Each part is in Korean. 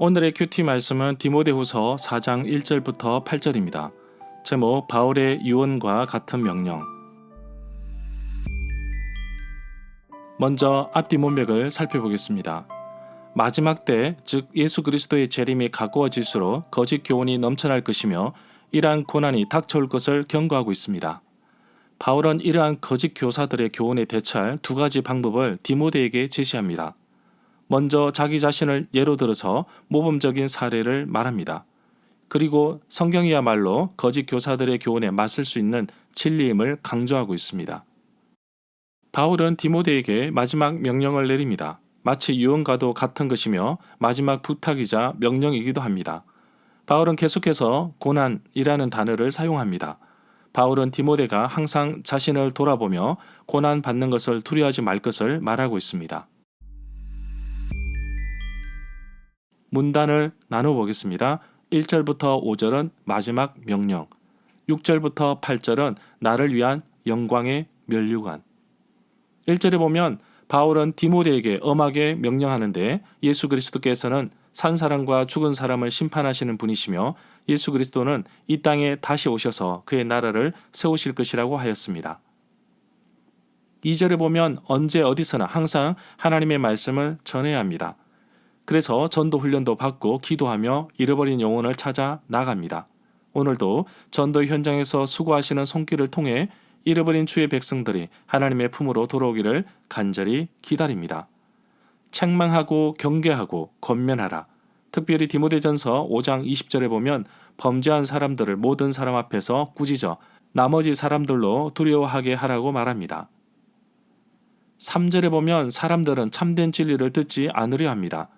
오늘의 큐티 말씀은 디모데후서 4장 1절부터 8절입니다. 제목 바울의 유언과 같은 명령. 먼저 앞뒤 문맥을 살펴보겠습니다. 마지막 때, 즉 예수 그리스도의 재림이 가까워질수록 거짓 교훈이 넘쳐날 것이며 이러한 고난이 닥쳐올 것을 경고하고 있습니다. 바울은 이러한 거짓 교사들의 교훈에 대처할 두 가지 방법을 디모데에게 제시합니다. 먼저 자기 자신을 예로 들어서 모범적인 사례를 말합니다. 그리고 성경이야말로 거짓 교사들의 교훈에 맞설 수 있는 진리임을 강조하고 있습니다. 바울은 디모데에게 마지막 명령을 내립니다. 마치 유언과도 같은 것이며 마지막 부탁이자 명령이기도 합니다. 바울은 계속해서 고난이라는 단어를 사용합니다. 바울은 디모데가 항상 자신을 돌아보며 고난받는 것을 두려워하지 말 것을 말하고 있습니다. 문단을 나눠보겠습니다. 1절부터 5절은 마지막 명령, 6절부터 8절은 나를 위한 영광의 면류관. 1절에 보면 바울은 디모데에게 엄하게 명령하는데 예수 그리스도께서는 산 사람과 죽은 사람을 심판하시는 분이시며 예수 그리스도는 이 땅에 다시 오셔서 그의 나라를 세우실 것이라고 하였습니다. 2절에 보면 언제 어디서나 항상 하나님의 말씀을 전해야 합니다. 그래서 전도 훈련도 받고 기도하며 잃어버린 영혼을 찾아 나갑니다. 오늘도 전도 현장에서 수고하시는 손길을 통해 잃어버린 주의 백성들이 하나님의 품으로 돌아오기를 간절히 기다립니다. 책망하고 경계하고 권면하라. 특별히 디모데전서 5장 20절에 보면 범죄한 사람들을 모든 사람 앞에서 꾸짖어 나머지 사람들로 두려워하게 하라고 말합니다. 3절에 보면 사람들은 참된 진리를 듣지 않으려 합니다.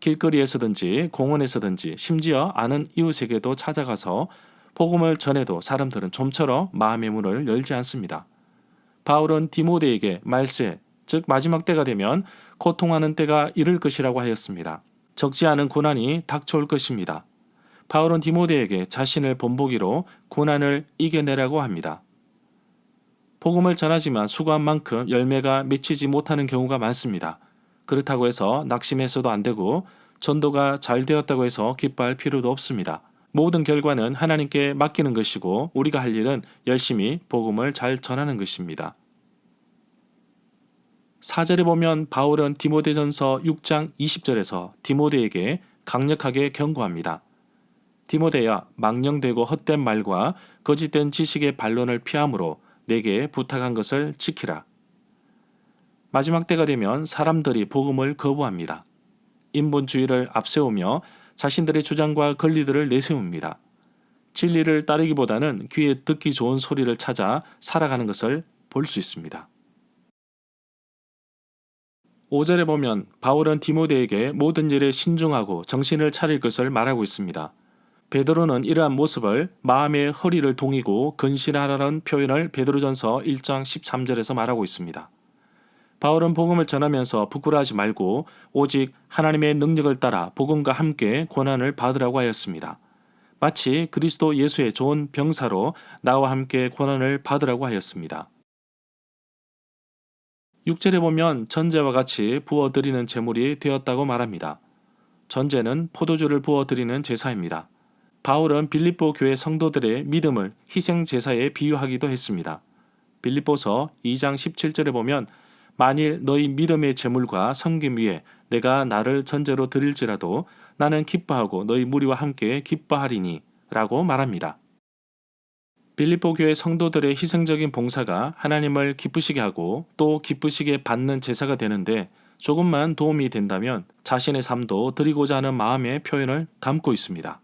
길거리에서든지 공원에서든지 심지어 아는 이웃에게도 찾아가서 복음을 전해도 사람들은 좀처럼 마음의 문을 열지 않습니다. 바울은 디모데에게 말세, 즉 마지막 때가 되면 고통하는 때가 이를 것이라고 하였습니다. 적지 않은 고난이 닥쳐올 것입니다. 바울은 디모데에게 자신을 본보기로 고난을 이겨내라고 합니다. 복음을 전하지만 수고한 만큼 열매가 맺히지 못하는 경우가 많습니다. 그렇다고 해서 낙심해서도 안 되고 전도가 잘 되었다고 해서 기뻐할 필요도 없습니다. 모든 결과는 하나님께 맡기는 것이고 우리가 할 일은 열심히 복음을 잘 전하는 것입니다. 4절에 보면 바울은 디모데전서 6장 20절에서 디모데에게 강력하게 경고합니다. 디모데야, 망령되고 헛된 말과 거짓된 지식의 반론을 피함으로 내게 부탁한 것을 지키라. 마지막 때가 되면 사람들이 복음을 거부합니다. 인본주의를 앞세우며 자신들의 주장과 권리들을 내세웁니다. 진리를 따르기보다는 귀에 듣기 좋은 소리를 찾아 살아가는 것을 볼 수 있습니다. 5절에 보면 바울은 디모데에게 모든 일에 신중하고 정신을 차릴 것을 말하고 있습니다. 베드로는 이러한 모습을 마음의 허리를 동이고 근신하라는 표현을 베드로전서 1장 13절에서 말하고 있습니다. 바울은 복음을 전하면서 부끄러워하지 말고 오직 하나님의 능력을 따라 복음과 함께 고난을 받으라고 하였습니다. 마치 그리스도 예수의 좋은 병사로 나와 함께 고난을 받으라고 하였습니다. 6절에 보면 전제와 같이 부어드리는 제물이 되었다고 말합니다. 전제는 포도주를 부어드리는 제사입니다. 바울은 빌립보 교회 성도들의 믿음을 희생 제사에 비유하기도 했습니다. 빌립보서 2장 17절에 보면 만일 너희 믿음의 제물과 섬김 위에 내가 나를 전제로 드릴지라도 나는 기뻐하고 너희 무리와 함께 기뻐하리니 라고 말합니다. 빌립보 교회 성도들의 희생적인 봉사가 하나님을 기쁘시게 하고 또 기쁘시게 받는 제사가 되는데 조금만 도움이 된다면 자신의 삶도 드리고자 하는 마음의 표현을 담고 있습니다.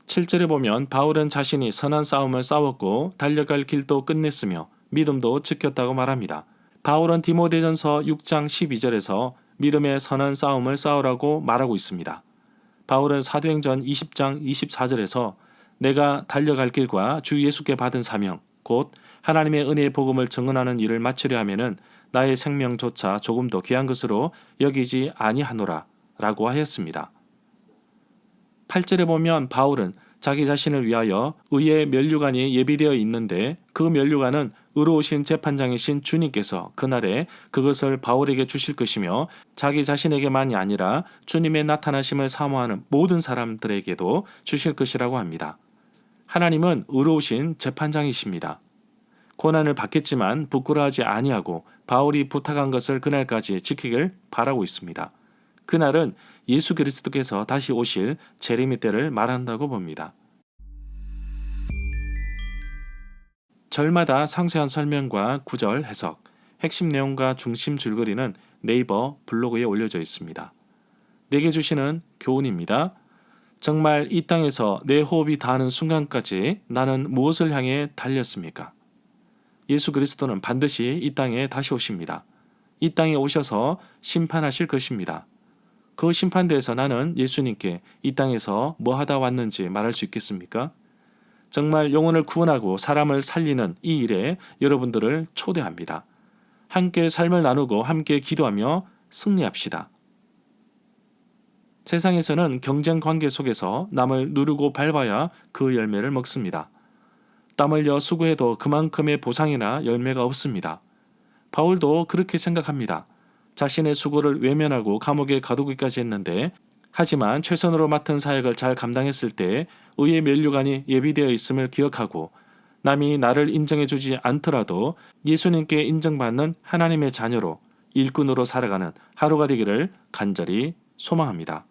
7절에 보면 바울은 자신이 선한 싸움을 싸웠고 달려갈 길도 끝냈으며 믿음도 지켰다고 말합니다. 바울은 디모데전서 6장 12절에서 믿음의 선한 싸움을 싸우라고 말하고 있습니다. 바울은 사도행전 20장 24절에서 내가 달려갈 길과 주 예수께 받은 사명, 곧 하나님의 은혜의 복음을 증언하는 일을 마치려 하면은 나의 생명조차 조금도 귀한 것으로 여기지 아니하노라 라고 하였습니다. 8절에 보면 바울은 자기 자신을 위하여 의의 면류관이 예비되어 있는데 그 면류관은 의로우신 재판장이신 주님께서 그날에 그것을 바울에게 주실 것이며 자기 자신에게만이 아니라 주님의 나타나심을 사모하는 모든 사람들에게도 주실 것이라고 합니다. 하나님은 의로우신 재판장이십니다. 고난을 받겠지만 부끄러워하지 아니하고 바울이 부탁한 것을 그날까지 지키길 바라고 있습니다. 그날은 예수 그리스도께서 다시 오실 재림의 때를 말한다고 봅니다. 절마다 상세한 설명과 구절 해석, 핵심 내용과 중심 줄거리는 네이버 블로그에 올려져 있습니다. 내게 주시는 교훈입니다. 정말 이 땅에서 내 호흡이 닿는 순간까지 나는 무엇을 향해 달렸습니까? 예수 그리스도는 반드시 이 땅에 다시 오십니다. 이 땅에 오셔서 심판하실 것입니다. 그 심판대에서 나는 예수님께 이 땅에서 뭐 하다 왔는지 말할 수 있겠습니까? 정말 영혼을 구원하고 사람을 살리는 이 일에 여러분들을 초대합니다. 함께 삶을 나누고 함께 기도하며 승리합시다. 세상에서는 경쟁 관계 속에서 남을 누르고 밟아야 그 열매를 먹습니다. 땀 흘려 수고해도 그만큼의 보상이나 열매가 없습니다. 바울도 그렇게 생각합니다. 자신의 수고를 외면하고 감옥에 가두기까지 했는데 하지만 최선으로 맡은 사역을 잘 감당했을 때 의의 면류관이 예비되어 있음을 기억하고 남이 나를 인정해주지 않더라도 예수님께 인정받는 하나님의 자녀로 일꾼으로 살아가는 하루가 되기를 간절히 소망합니다.